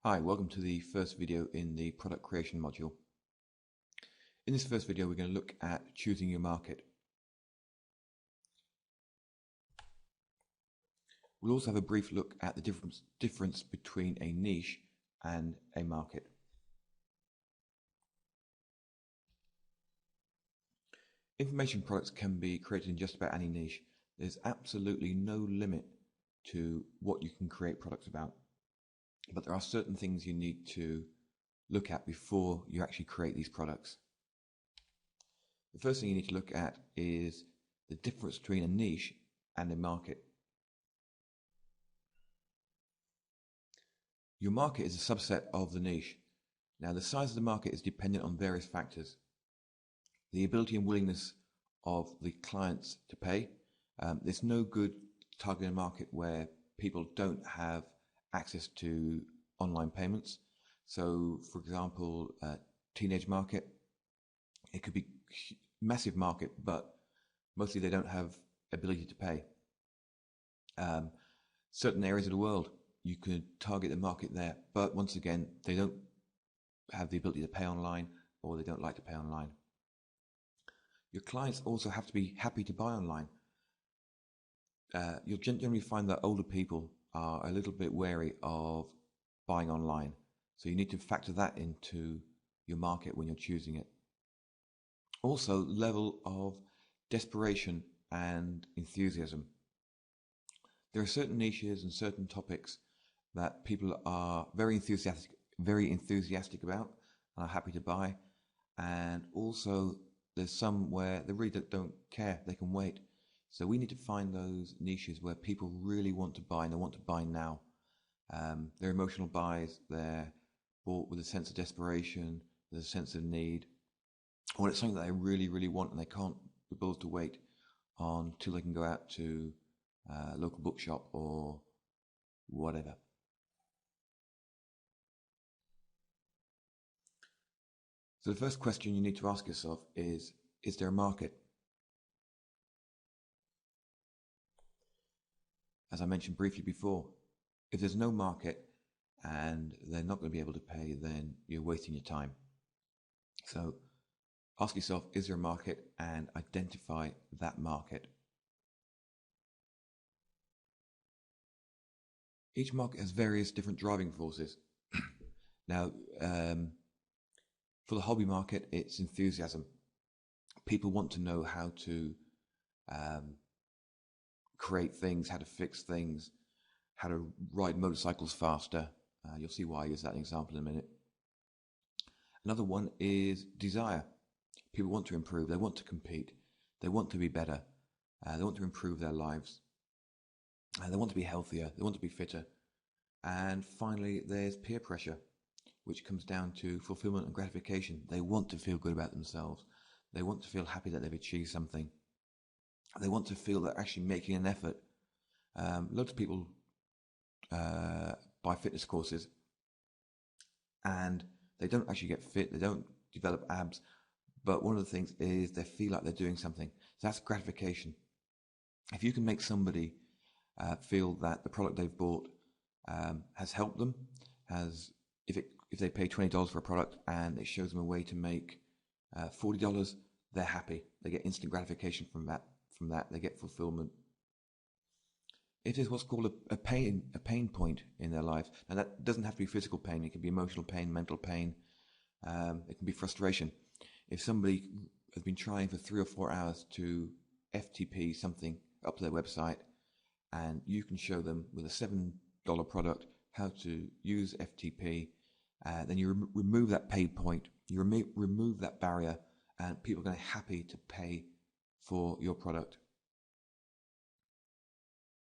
Hi, welcome to the first video in the product creation module. In this first video, we're going to look at choosing your market. We'll also have a brief look at the difference between a niche and a market. Information products can be created in just about any niche. There's absolutely no limit to what you can create products about. But there are certain things you need to look at before you actually create these products. The first thing you need to look at is the difference between a niche and a market. Your market is a subset of the niche. Now, the size of the market is dependent on various factors. The ability and willingness of the clients to pay. There's no good targeting a market where people don't have access to online payments. So, for example, teenage market, it could be massive market, but mostly they don't have ability to pay. Certain areas of the world, you could target the market there, but once again, they don't have the ability to pay online, or they don't like to pay online. Your clients also have to be happy to buy online. You'll generally find that older people are a little bit wary of buying online. So you need to factor that into your market when you're choosing it. Also, level of desperation and enthusiasm. There are certain niches and certain topics that people are very enthusiastic about and are happy to buy. And also there's some where they really don't care, they can wait. So we need to find those niches where people really want to buy and they want to buy now. They're emotional buys, they're bought with a sense of desperation, with a sense of need, or it's something that they really, really want and they can't be bothered to wait on till they can go out to a local bookshop or whatever. So the first question you need to ask yourself is there a market? As I mentioned briefly before, if there's no market and they're not going to be able to pay, then you're wasting your time. So ask yourself, is there a market, and identify that market. Each market has various different driving forces. Now, for the hobby market, it's enthusiasm. People want to know how to create things, how to fix things, how to ride motorcycles faster. You'll see why I use that example in a minute. Another one is desire. People want to improve, they want to compete, they want to be better, they want to improve their lives, they want to be healthier, they want to be fitter. And finally, there's peer pressure, which comes down to fulfillment and gratification. They want to feel good about themselves. They want to feel happy that they've achieved something. They want to feel they're actually making an effort. Loads of people buy fitness courses and they don't actually get fit, they don't develop abs, but one of the things is they feel like they're doing something. So that's gratification. If you can make somebody feel that the product they've bought has helped them, if they pay $20 for a product and it shows them a way to make $40, they're happy. They get instant gratification from that. They get fulfillment. It is what's called a pain point in their life. Now that doesn't have to be physical pain. It can be emotional pain, mental pain. It can be frustration. If somebody has been trying for 3 or 4 hours to FTP something up to their website, and you can show them with a $7 product how to use FTP, then you remove that pain point, you remove that barrier, and people are going to be happy to pay for your product.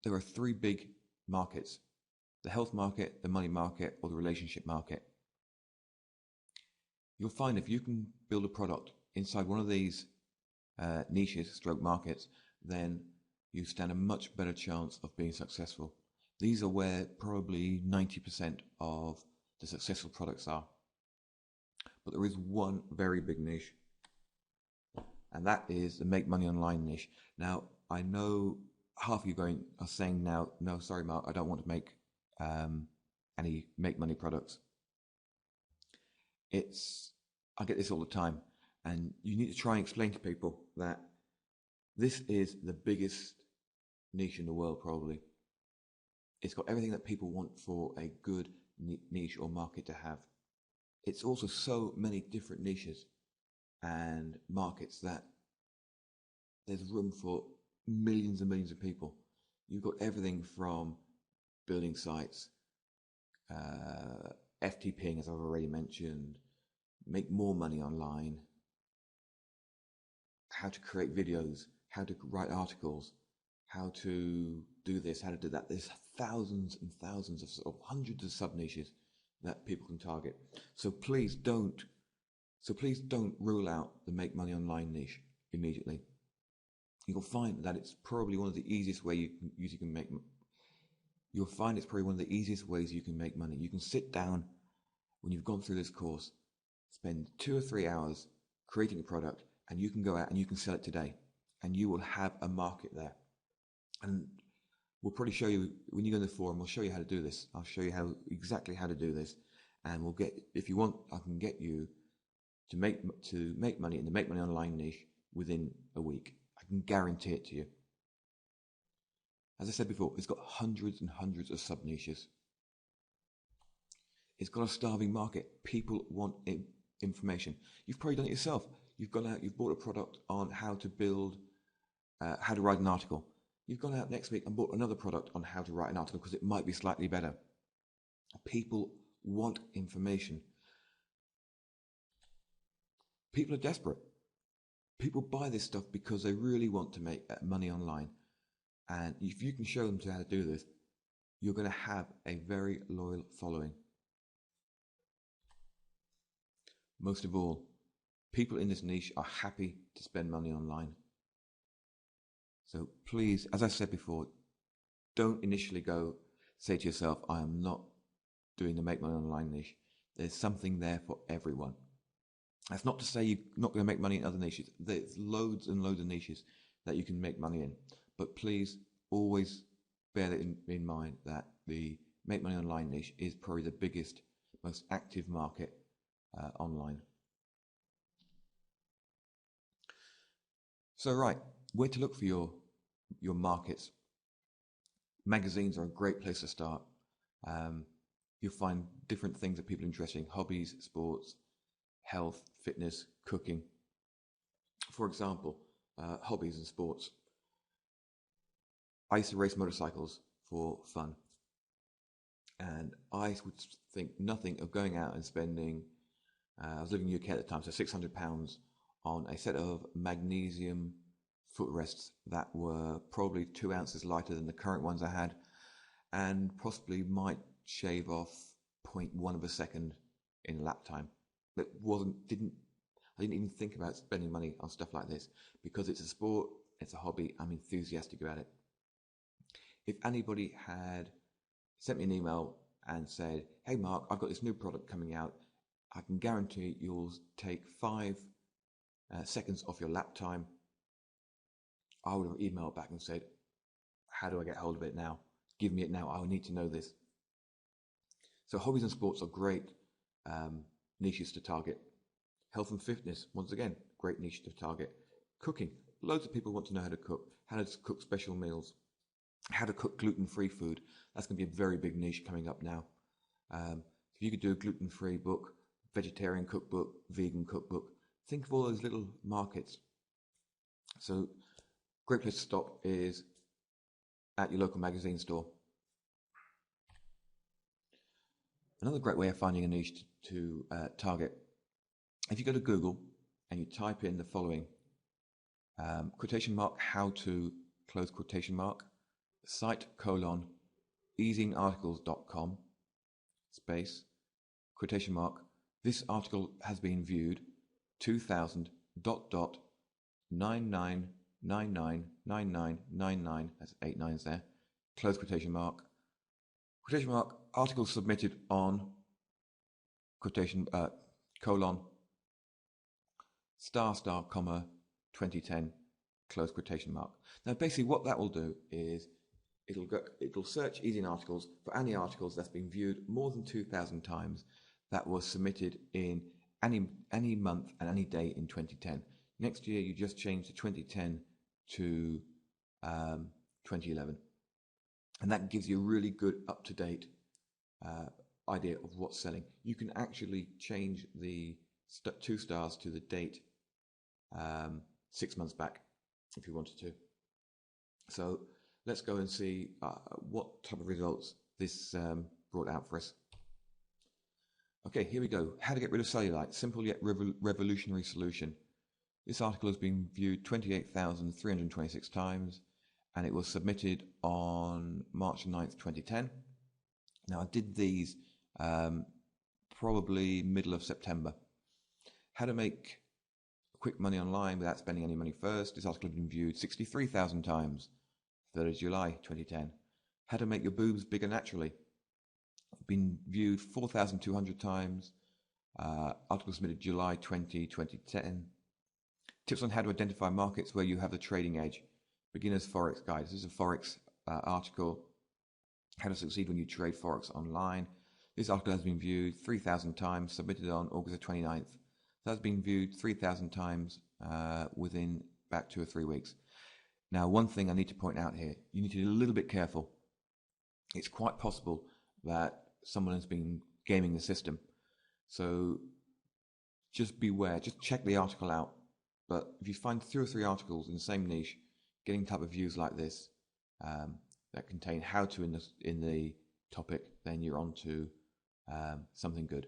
There are 3 big markets: the health market, the money market, or the relationship market. You'll find if you can build a product inside one of these niches, stroke markets, then you stand a much better chance of being successful. These are where probably 90% of the successful products are. But there is one very big niche, and that is the make money online niche. Now, I know half of you are saying now, no, sorry, Mark, I don't want to make any make money products. I get this all the time, and you need to try and explain to people that this is the biggest niche in the world, probably. It's got everything that people want for a good niche or market to have. It's also so many different niches and markets that there's room for millions and millions of people. You've got everything from building sites, FTPing, as I've already mentioned, make more money online, how to create videos, how to write articles, how to do this, how to do that. There's thousands and thousands of hundreds of sub-niches that people can target. So please don't rule out the make money online niche immediately. You'll find that it's probably one of the easiest ways you can make money. You'll find it's probably one of the easiest ways you can make money. You can sit down when you've gone through this course, spend 2 or 3 hours creating a product, and you can go out and you can sell it today, and you will have a market there. And we'll probably show you, when you go to the forum, we'll show you how to do this. I'll show you exactly how to do this, and we'll get, if you want, I can get you to make money in the make money online niche within a week. I can guarantee it to you. As I said before, it's got hundreds and hundreds of sub-niches. It's got a starving market. People want information. You've probably done it yourself. You've gone out, you've bought a product on how to build, how to write an article. You've gone out next week and bought another product on how to write an article because it might be slightly better. People want information. People are desperate. People buy this stuff because they really want to make money online. And if you can show them how to do this, you're going to have a very loyal following. Most of all, people in this niche are happy to spend money online. So please, as I said before, don't initially say to yourself, I am not doing the make money online niche. There's something there for everyone. That's not to say you're not going to make money in other niches. There's loads and loads of niches that you can make money in. But please always bear that in mind, that the make money online niche is probably the biggest, most active market online. So right, where to look for your markets? Magazines are a great place to start. You'll find different things that people are interested in: hobbies, sports, health, fitness, cooking. For example, hobbies and sports. I used to race motorcycles for fun, and I would think nothing of going out and spending, I was living in the UK at the time, so £600 on a set of magnesium footrests that were probably 2 ounces lighter than the current ones I had, and possibly might shave off 0.1 of a second in lap time. But I didn't even think about spending money on stuff like this, because it's a sport, it's a hobby, I'm enthusiastic about it. If anybody had sent me an email and said, hey Mark, I've got this new product coming out, I can guarantee you'll take 5 seconds off your lap time, I would have emailed back and said, how do I get hold of it now? Give me it now, I need to know this. So hobbies and sports are great niches to target. Health and fitness, once again, great niche to target. Cooking, loads of people want to know how to cook cook special meals, how to cook gluten-free food. That's going to be a very big niche coming up now. If you could do a gluten-free book, vegetarian cookbook, vegan cookbook, think of all those little markets. So great place to stop is at your local magazine store. Another great way of finding a niche to target, if you go to Google and you type in the following, quotation mark, how to, close quotation mark, site : easingarticles.com, space, quotation mark, this article has been viewed 2000 ... 99999999, that's 8 nines there, close quotation mark, article submitted on quotation comma 2010, close quotation mark. Now basically what that will do is It'll search easy in articles for any articles that's been viewed more than 2,000 times that was submitted in any month and any day in 2010. Next year, you just change the 2010 to 2011. And that gives you a really good up-to-date idea of what's selling. You can actually change the 2 stars to the date 6 months back if you wanted to. So let's go and see what type of results this brought out for us. Okay, here we go. How to get rid of cellulite. Simple yet revolutionary solution. This article has been viewed 28,326 times and it was submitted on March 9th, 2010. Now I did these probably middle of September. How to make quick money online without spending any money first. This article has been viewed 63,000 times. 3rd of July 2010. How to make your boobs bigger naturally. Been viewed 4,200 times. Article submitted July 2010. Tips on how to identify markets where you have the trading edge. Beginner's Forex Guide. This is a Forex article. How to succeed when you trade Forex online. This article has been viewed 3,000 times, submitted on August 29th. That has been viewed 3,000 times within about 2 or 3 weeks. Now, one thing I need to point out here, you need to be a little bit careful. It's quite possible that someone has been gaming the system. So just beware, just check the article out. But if you find 2 or 3 articles in the same niche, getting type of views like this, that contain how to in the topic, then you're on to something good.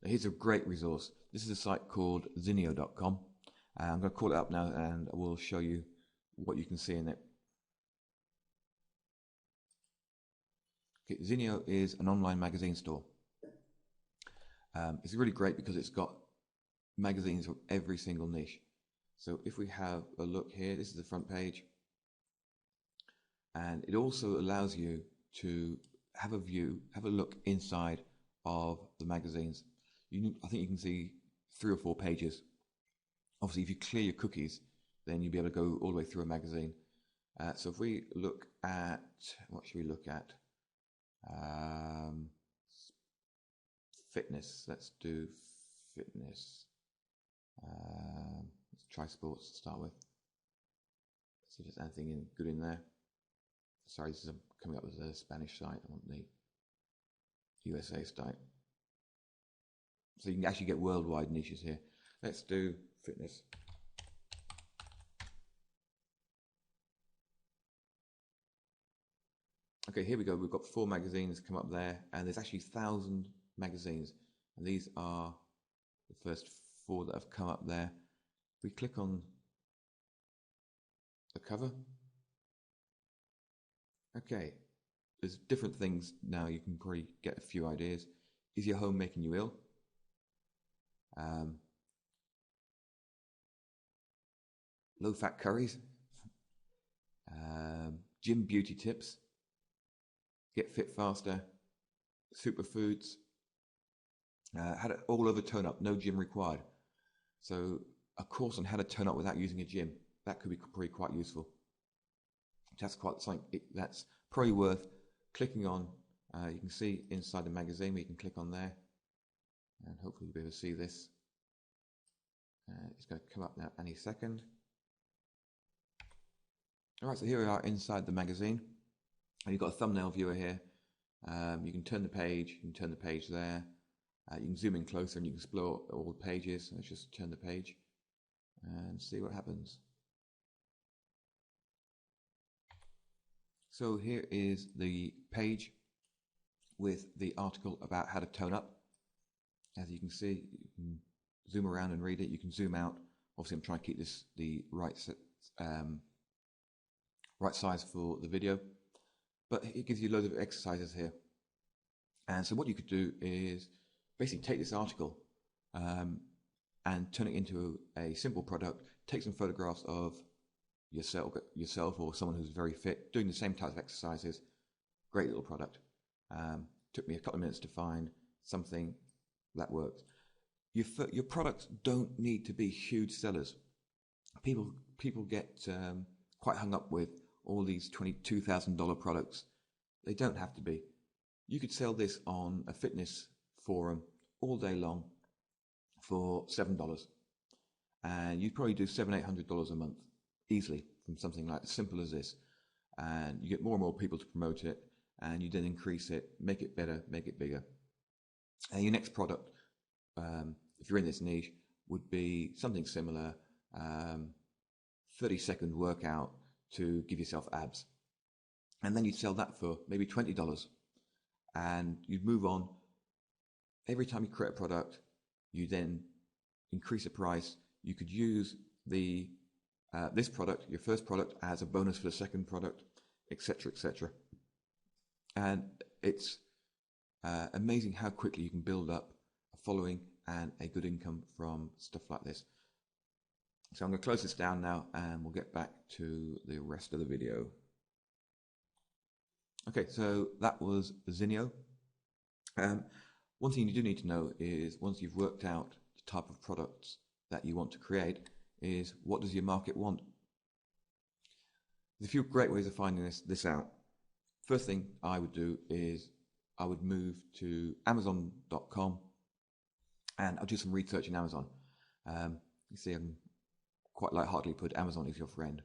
Now, here's a great resource. This is a site called zinio.com. I'm going to call it up now and we'll show you what you can see in it. Okay, Zinio is an online magazine store. It's really great because it's got magazines of every single niche. So if we have a look here, this is the front page. And it also allows you to have a look inside of the magazines. I think you can see 3 or 4 pages. Obviously, if you clear your cookies, then you'll be able to go all the way through a magazine. So if we look at, what should we look at? Fitness. Let's do fitness. Let's try sports to start with. Let's see if there's anything good in there. Sorry, this is coming up with a Spanish site. I want the USA site. So you can actually get worldwide niches here. Let's do fitness. Okay, here we go. We've got 4 magazines come up there, and there's actually 1,000 magazines. And these are the first 4 that have come up there. If we click on the cover, okay, there's different things now. You can probably get a few ideas. Is your home making you ill? Low-fat curries, gym beauty tips, get fit faster, superfoods, how to all over tone up, no gym required. So a course on how to tone up without using a gym, that could be probably quite useful. That's quite something that's probably worth clicking on. You can see inside the magazine, we can click on there, and hopefully you'll be able to see this. It's going to come up now any second. Alright, so here we are inside the magazine, and you've got a thumbnail viewer here. You can turn the page, you can turn the page there. You can zoom in closer and you can explore all the pages. Let's just turn the page and see what happens. So here is the page with the article about how to tone up. As you can see, you can zoom around and read it. You can zoom out. Obviously, I'm trying to keep this the right size for the video, but it gives you loads of exercises here. And so what you could do is basically take this article and turn it into a simple product, take some photographs of yourself or someone who's very fit, doing the same types of exercises. Great little product. Took me a couple of minutes to find something that works. Your products don't need to be huge sellers. People get quite hung up with all these $22,000 products. They don't have to be. You could sell this on a fitness forum all day long for $7. And you'd probably do $700-800 a month easily from something like as simple as this. And you get more and more people to promote it, and you then increase it, make it better, make it bigger. And your next product, if you're in this niche, would be something similar, 30-second workout to give yourself abs. And then you'd sell that for maybe $20. And you'd move on. Every time you create a product, you then increase the price. You could use this product, your first product, as a bonus for the second product, etc., etc. And it's amazing how quickly you can build up a following and a good income from stuff like this. So I'm going to close this down now, and we'll get back to the rest of the video. Okay, so that was Zinio. One thing you do need to know is, once you've worked out the type of products that you want to create, is what does your market want? There's a few great ways of finding this out. First thing I would do is I would move to Amazon.com, and I'll do some research in Amazon. You see, I'm quite lightheartedly put, Amazon is your friend.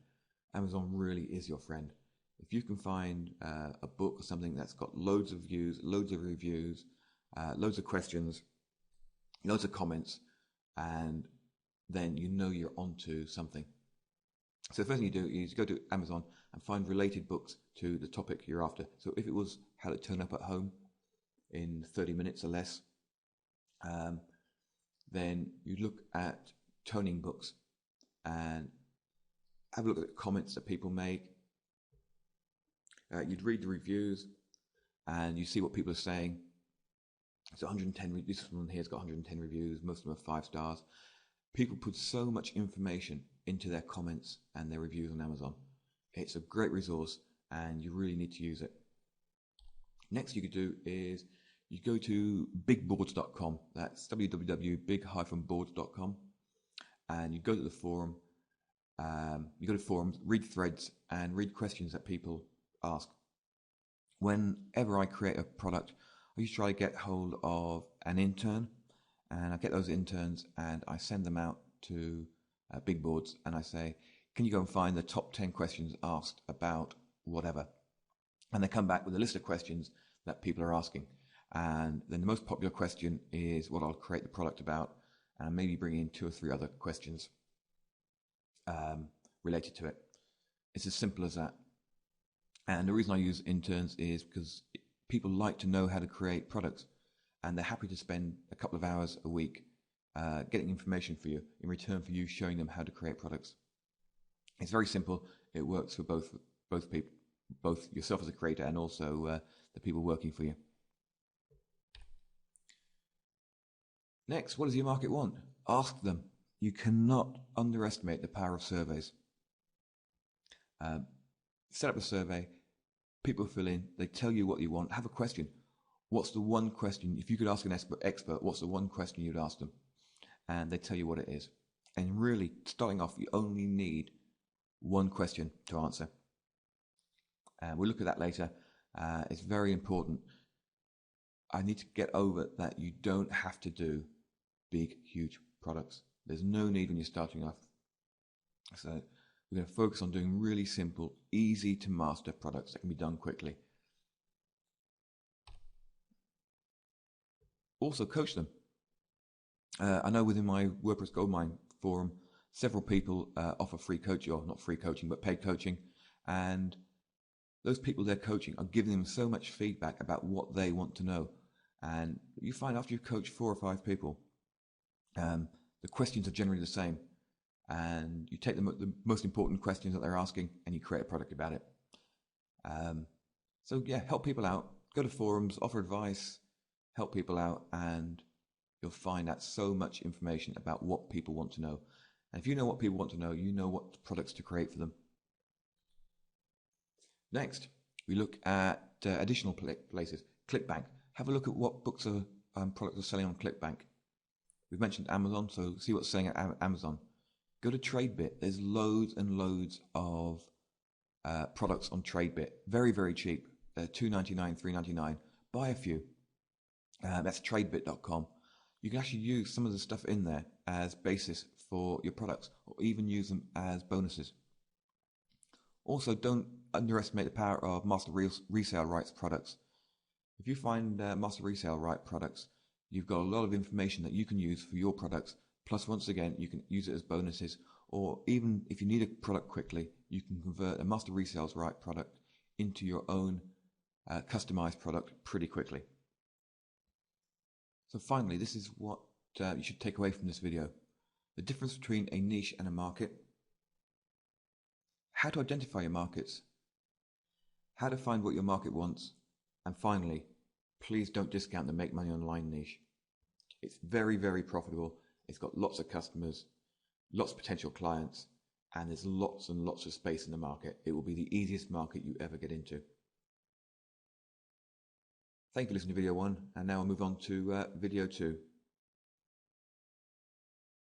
Amazon really is your friend. If you can find a book or something that's got loads of views, loads of reviews, loads of questions, loads of comments, and then you know you're onto something. So the first thing you do is go to Amazon and find related books to the topic you're after. So if it was how to turn up at home in 30 minutes or less, then you look at toning books and have a look at the comments that people make. You'd read the reviews and you see what people are saying. So 110, this one here's got 110 reviews, most of them are 5 stars. People put so much information into their comments and their reviews on Amazon. It's a great resource and you really need to use it. Next you could do is you go to bigboards.com. That's www.big-boards.com, and you go to the forum. You go to forums, read threads, and read questions that people ask. Whenever I create a product, I used to try to get hold of an intern, and I get those interns and I send them out to Big Boards, and I say, can you go and find the top 10 questions asked about whatever? And they come back with a list of questions that people are asking. And then the most popular question is what I'll create the product about, and maybe bring in 2 or 3 other questions related to it. It's as simple as that. And the reason I use interns is because people like to know how to create products, and they're happy to spend a couple of hours a week getting information for you in return for you showing them how to create products. It's very simple. It works for both people, both yourself as a creator and also the people working for you. Next, what does your market want? Ask them. You cannot underestimate the power of surveys. Set up a survey, people fill in, they tell you what you want, have a question. What's the one question, if you could ask an expert, what's the one question you'd ask them? And they tell you what it is. And really, starting off, you only need one question to answer. And we'll look at that later. It's very important. I need to get over that you don't have to do big, huge products. There's no need when you're starting off. So we're going to focus on doing really simple, easy to master products that can be done quickly. Also coach them. I know within my WordPress Goldmine forum, several people offer free coaching, or not free coaching, but paid coaching. And those people they're coaching are giving them so much feedback about what they want to know. And you find after you've coached 4 or 5 people, the questions are generally the same. And you take the most important questions that they're asking and you create a product about it. So yeah, help people out. Go to forums, offer advice, help people out, and you'll find out so much information about what people want to know. And if you know what people want to know, you know what products to create for them. Next, we look at additional places. ClickBank. Have a look at what books or products are selling on ClickBank. We've mentioned Amazon, so see what's selling at Amazon. Go to TradeBit. There's loads and loads of products on TradeBit. Very, very cheap. $2.99, $3.99. Buy a few. That's tradebit.com. You can actually use some of the stuff in there as basis for your products, or even use them as bonuses. Also, don't underestimate the power of master resale rights products. If you find master resale right products, you've got a lot of information that you can use for your products. Plus, once again, you can use it as bonuses, or even if you need a product quickly, you can convert a master resale right product into your own customized product pretty quickly. So finally, this is what you should take away from this video. The difference between a niche and a market. How to identify your markets. How to find what your market wants. And finally, please don't discount the make money online niche. It's very, very profitable. It's got lots of customers, lots of potential clients, and there's lots and lots of space in the market. It will be the easiest market you ever get into. Thank you for listening to video 1, and now I'll move on to video 2.